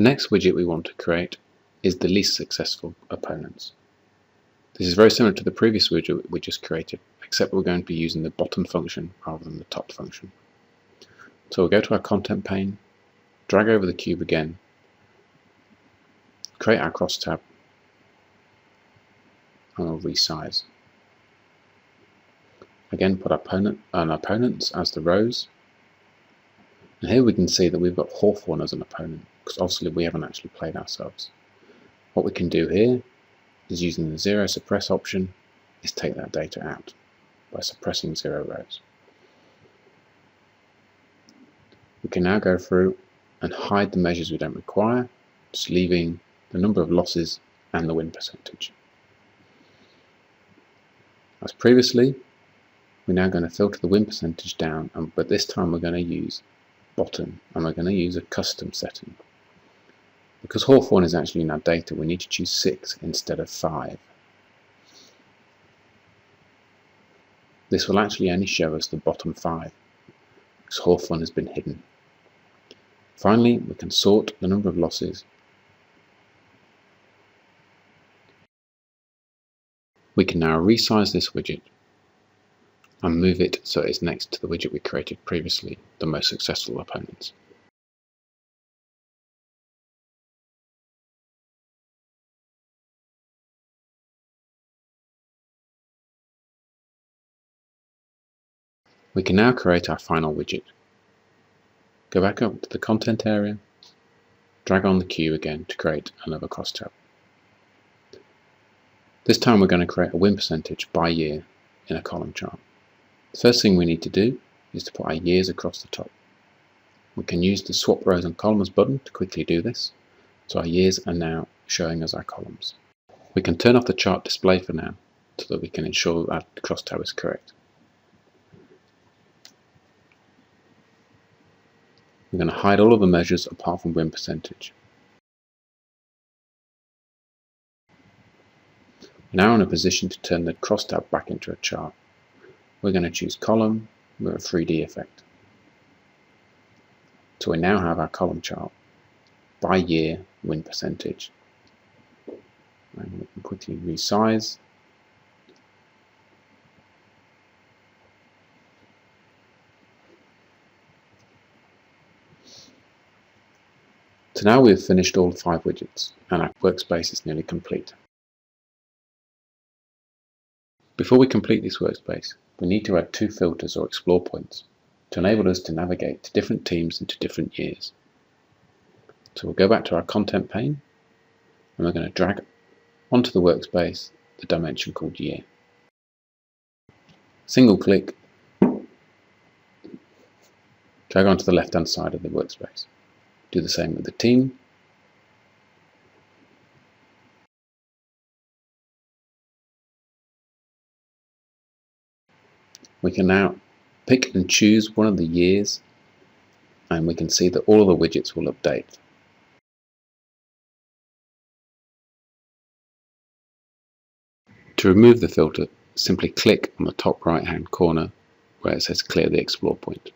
The next widget we want to create is the least successful opponents. This is very similar to the previous widget we just created, except we're going to be using the bottom function rather than the top function. So we'll go to our content pane, drag over the cube again, create our crosstab, and we'll resize. Again, put our opponents as the rows. And here we can see that we've got Hawthorn as an opponent, because obviously we haven't actually played ourselves. What we can do here is, using the zero suppress option, is take that data out by suppressing 0 rows. We can now go through and hide the measures we don't require, just leaving the number of losses and the win percentage. As previously, we're now going to filter the win percentage down, but this time we're going to use bottom, and we're going to use a custom setting. Because Hawthorn is actually in our data, we need to choose 6 instead of 5. This will actually only show us the bottom 5, because Hawthorn has been hidden. Finally, we can sort the number of losses. We can now resize this widget and move it so it's next to the widget we created previously, the most successful opponents. We can now create our final widget. Go back up to the content area, drag on the cube again to create another crosstab. This time we're going to create a win percentage by year in a column chart. The first thing we need to do is to put our years across the top. We can use the swap rows and columns button to quickly do this, so our years are now showing as our columns. We can turn off the chart display for now, so that we can ensure that the crosstab is correct. We're going to hide all of the measures apart from win percentage. We're now in a position to turn the crosstab back into a chart. We're going to choose column with a 3D effect. So we now have our column chart by year win percentage. And we can quickly resize. So now we've finished all 5 widgets and our workspace is nearly complete. Before we complete this workspace, we need to add 2 filters or explore points to enable us to navigate to different teams and to different years. So we'll go back to our content pane and we're going to drag onto the workspace the dimension called year. Single click, drag onto the left hand side of the workspace. Do the same with the team. We can now pick and choose one of the years, and we can see that all of the widgets will update. To remove the filter, simply click on the top right hand corner where it says clear the explore point.